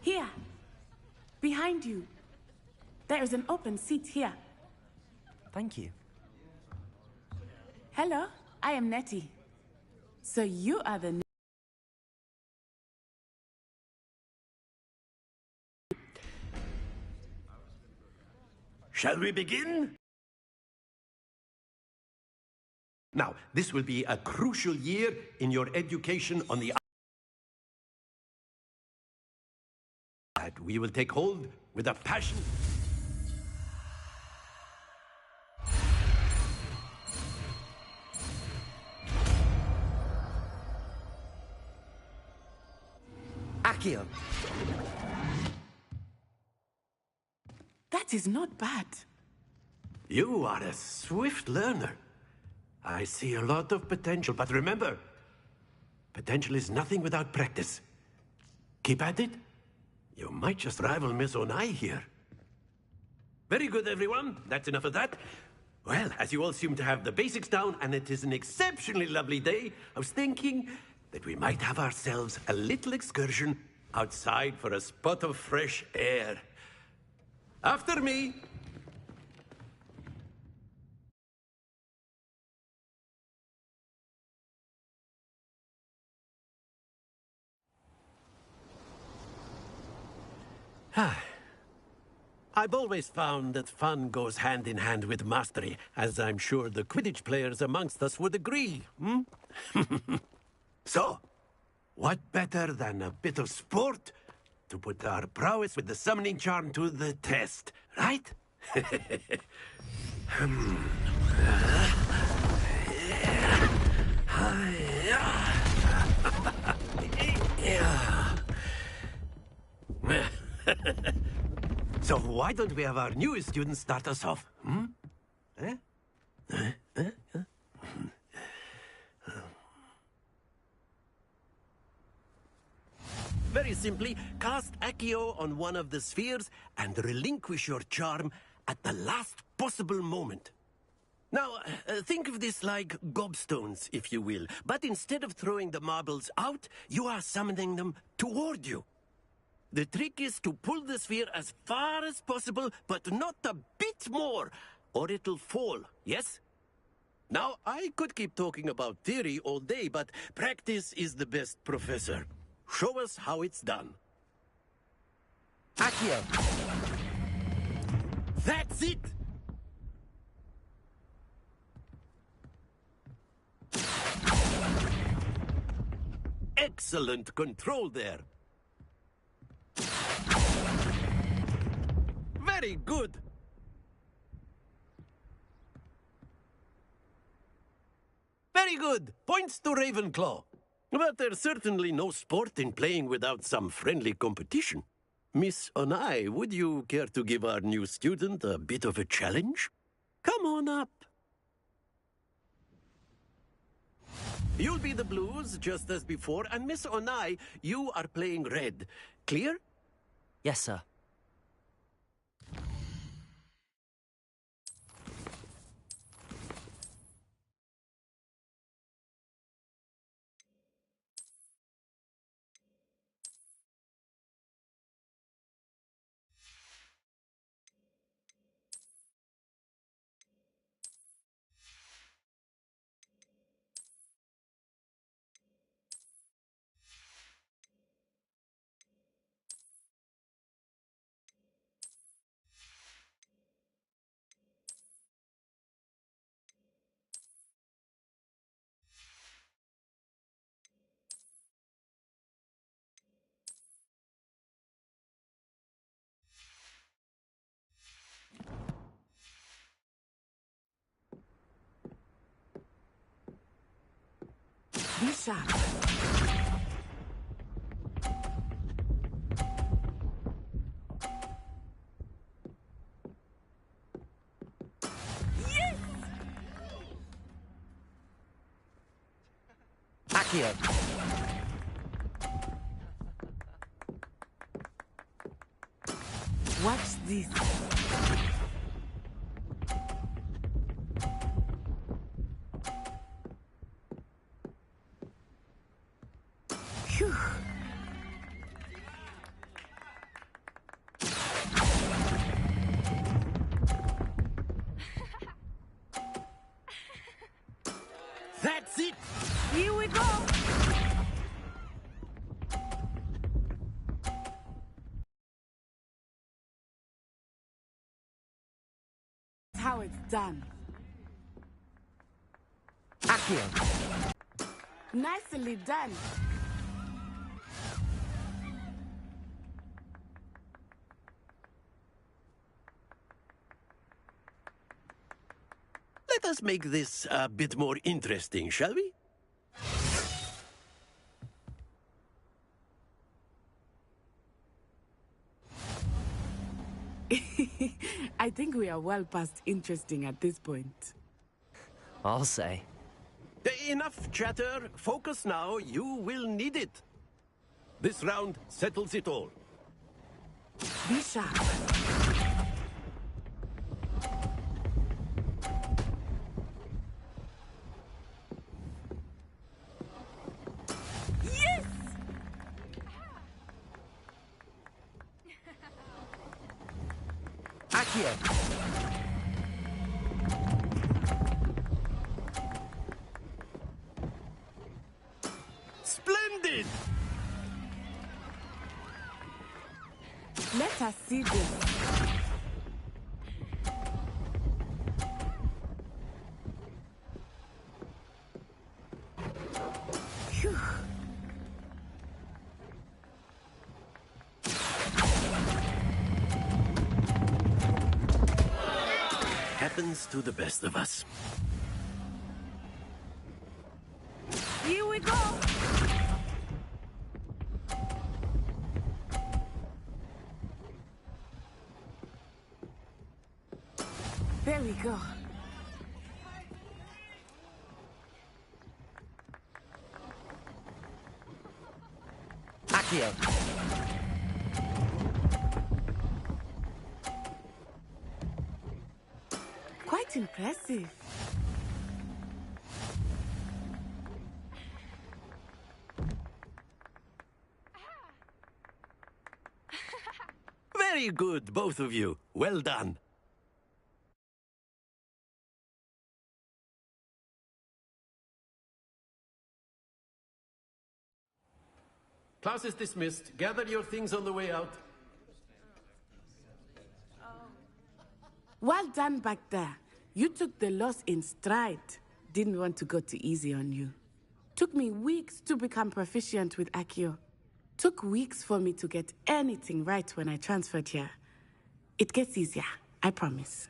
Here. Behind you. There is an open seat here. Thank you. Hello, I am Nettie. So you are the... Shall we begin? Now, this will be a crucial year in your education on the... We will take hold with a passion... Accio. That is not bad. You are a swift learner. I see a lot of potential, but remember, potential is nothing without practice. Keep at it. You might just rival Miss Onai here. Very good, everyone. That's enough of that. Well, as you all seem to have the basics down, and it is an exceptionally lovely day, I was thinking that we might have ourselves a little excursion outside for a spot of fresh air. After me. I've always found that fun goes hand in hand with mastery, as I'm sure the Quidditch players amongst us would agree. So, what better than a bit of sport to put our prowess with the summoning charm to the test, right? So why don't we have our newest student start us off? Very simply, cast Accio on one of the spheres and relinquish your charm at the last possible moment. Now, think of this like gobstones, if you will. But instead of throwing the marbles out, you are summoning them toward you. The trick is to pull the sphere as far as possible, but not a bit more, or it'll fall, yes? Now, I could keep talking about theory all day, but practice is the best professor. Show us how it's done. Accio. That's it! Excellent control there. Very good. Very good. Points to Ravenclaw. But there's certainly no sport in playing without some friendly competition. Miss Onai, would you care to give our new student a bit of a challenge? Come on up. You'll be the blues, just as before, and Miss Onai, you are playing red. Clear? Yes, sir. Be sharp. Yes! Accio. Watch this. Phew. Now it's done. Accio! Nicely done. Let us make this a bit more interesting, shall we? I think we are well past interesting at this point. I'll say. Enough chatter. Focus now. You will need it. This round settles it all. Be sharp. Yes! Accio! Splendid! Let us see this. Phew. Happens to the best of us. Here we go. There we go. Accio! Quite impressive. Very good, both of you. Well done. Class is dismissed. Gather your things on the way out. Well done back there. You took the loss in stride. Didn't want to go too easy on you. Took me weeks to become proficient with Accio. Took weeks for me to get anything right when I transferred here. It gets easier, I promise.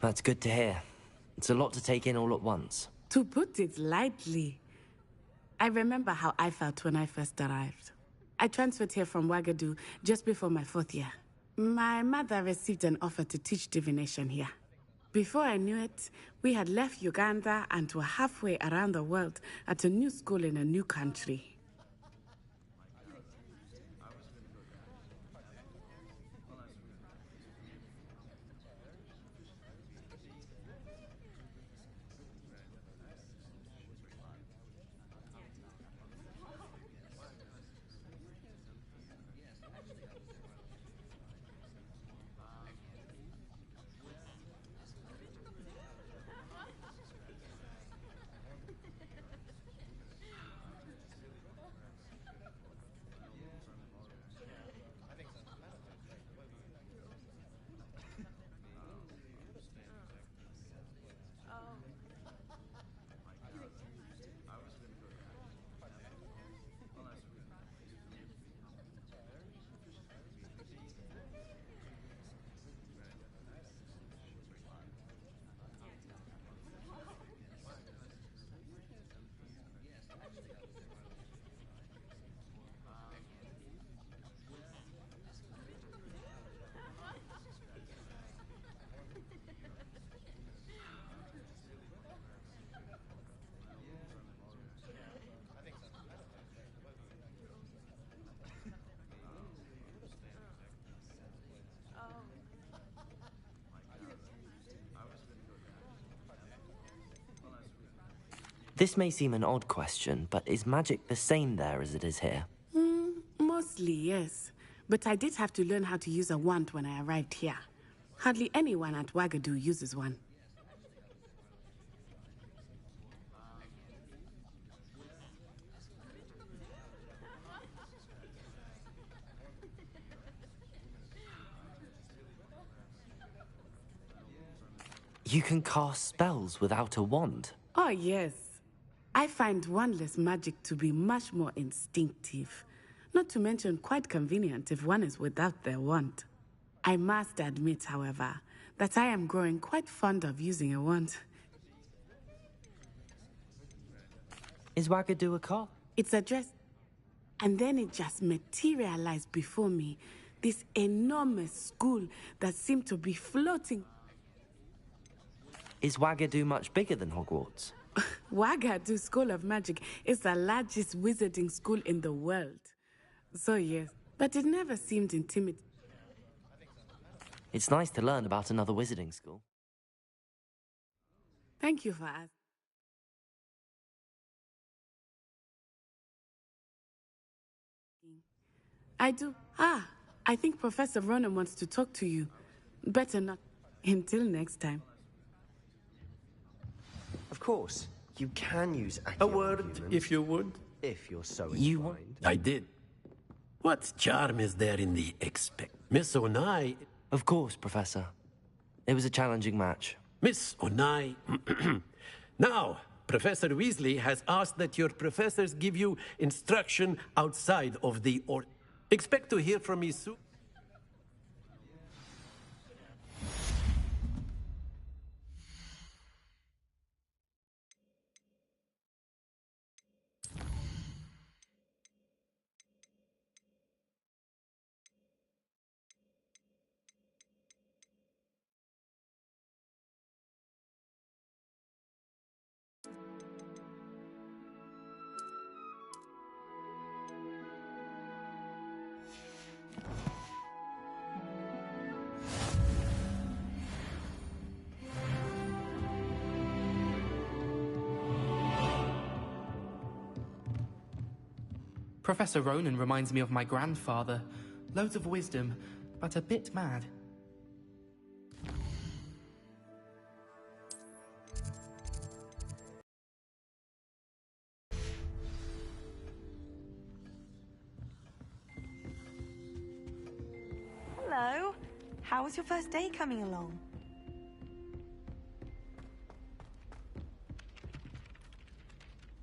That's good to hear. It's a lot to take in all at once. To put it lightly, I remember how I felt when I first arrived. I transferred here from Ouagadougou just before my 4th year. My mother received an offer to teach divination here. Before I knew it, we had left Uganda and were halfway around the world at a new school in a new country. This may seem an odd question, but is magic the same there as it is here? Mostly, yes. But I did have to learn how to use a wand when I arrived here. Hardly anyone at Ouagadougou uses one. You can cast spells without a wand. Oh, yes. I find wandless magic to be much more instinctive. Not to mention quite convenient if one is without their wand. I must admit, however, that I am growing quite fond of using a wand. Is Wagadu a car? It's addressed. And then it just materialized before me. This enormous school that seemed to be floating. Is Wagadu much bigger than Hogwarts? Wagadu School of Magic is the largest wizarding school in the world. So yes, but it never seemed intimidating. It's nice to learn about another wizarding school. Thank you for asking. I do. I think Professor Ronan wants to talk to you. Better not. Until next time. Of course, you can use Accio A word, humans, if you would. if you're so You want- inclined. I did. What charm is there in the expect? Miss Onai... Of course, Professor. It was a challenging match. Miss Onai... Now, Professor Weasley has asked that your professors give you instruction outside of the Expect to hear from me soon. Professor Ronan reminds me of my grandfather. Loads of wisdom, but a bit mad. Hello. How was your first day coming along?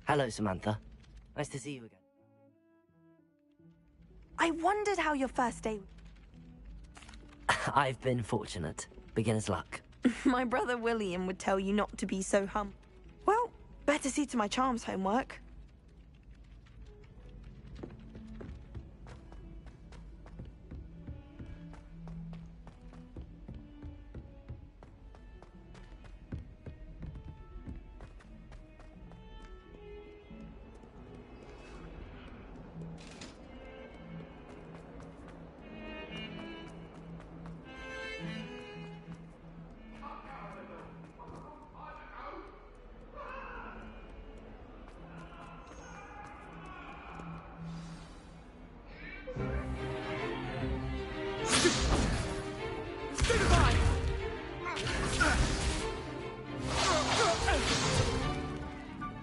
Hello, Samantha. Nice to see you again. I wondered how your first day... I've been fortunate. Beginner's luck. My brother William would tell you not to be so Well, better see to my charms homework.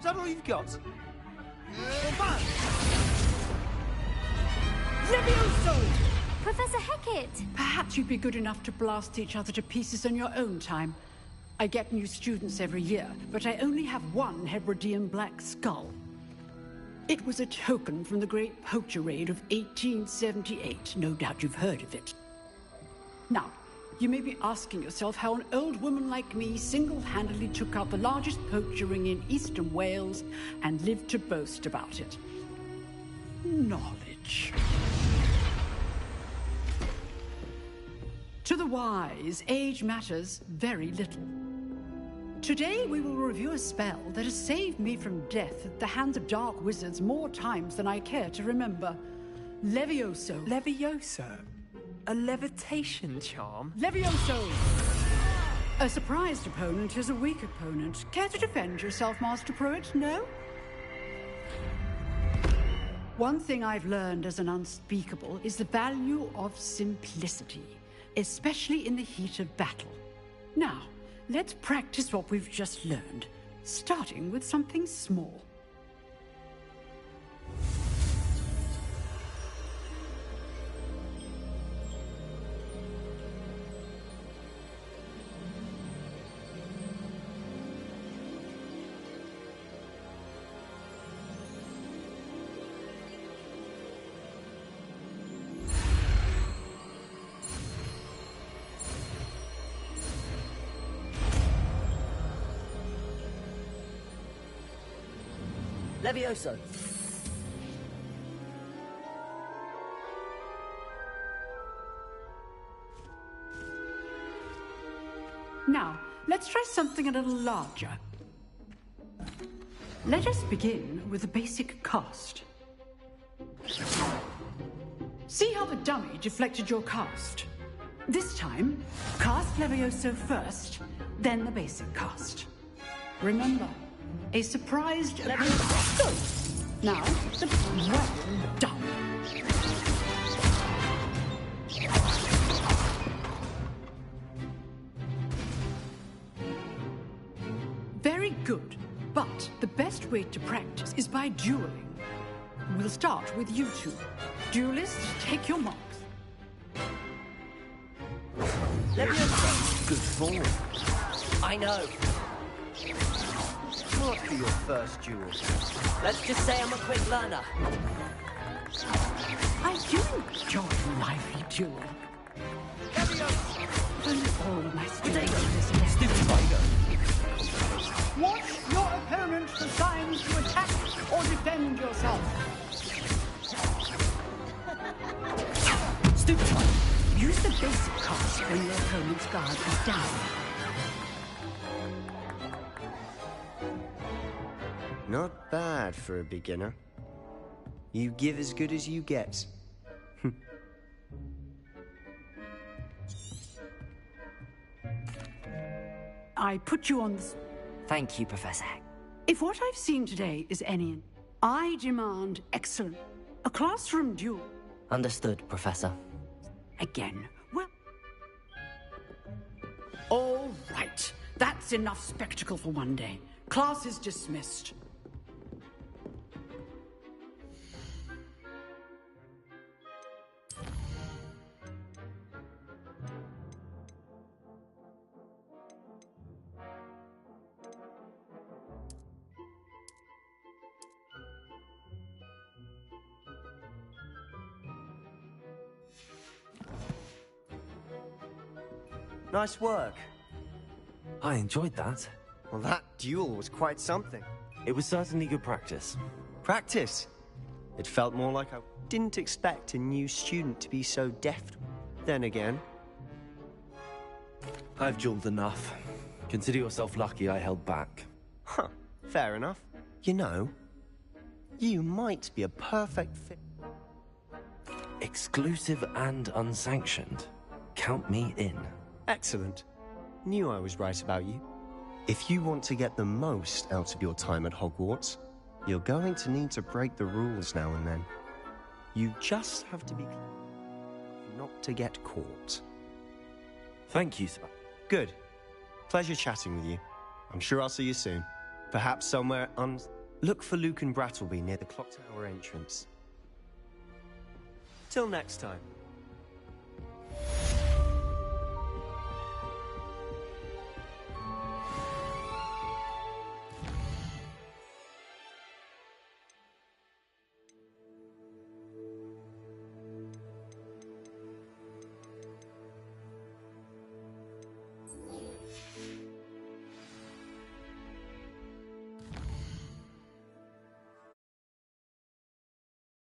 Is that all you've got? Professor Hecat! Perhaps you'd be good enough to blast each other to pieces on your own time. I get new students every year, but I only have one Hebridean black skull. It was a token from the Great Poacher Raid of 1878. No doubt you've heard of it. Now, you may be asking yourself how an old woman like me single-handedly took out the largest poacher ring in eastern Wales and lived to boast about it. Knowledge. To the wise, age matters very little. Today we will review a spell that has saved me from death at the hands of dark wizards more times than I care to remember. Levioso. Levioso? A levitation charm? Levioso! A surprised opponent is a weak opponent. Care to defend yourself, Master Pruitt? No? One thing I've learned as an unspeakable is the value of simplicity, especially in the heat of battle. Now, let's practice what we've just learned, starting with something small. Levioso! Now, let's try something a little larger. Let us begin with the basic cast. See how the dummy deflected your cast? This time, cast Levioso first, then the basic cast. Remember, a surprised Levioso. Good. Now, well done. Very good. But the best way to practice is by dueling. We'll start with you two. Duelists, take your marks. Levioso! Good form. I know. What for your first duel? Let's just say I'm a quick learner. I do enjoy a lively duel. Only all my students listen. Stupid tiger. Watch your opponent for signs to attack or defend yourself. Stupid tiger. Use the basic cast when your opponent's guard is down. Not bad for a beginner. You give as good as you get. I put you on the... Thank you, Professor. If what I've seen today is any, I demand excellence. A classroom duel. Understood, Professor. Again. Well... All right. That's enough spectacle for one day. Class is dismissed. Nice work. I enjoyed that. Well, that duel was quite something. It was certainly good practice. Practice. It felt more like I didn't expect a new student to be so deft. Then again, I've dueled enough. Consider yourself lucky I held back. huh, fair enough. You know, you might be a perfect fit. Exclusive and unsanctioned. Count me in. Excellent. Knew I was right about you. If you want to get the most out of your time at Hogwarts, you're going to need to break the rules now and then. You just have to be careful not to get caught. Thank you, Sebastian. Good. Pleasure chatting with you. I'm sure I'll see you soon. Perhaps somewhere Look for Luke and Brattleby near the Clock Tower entrance. Till next time.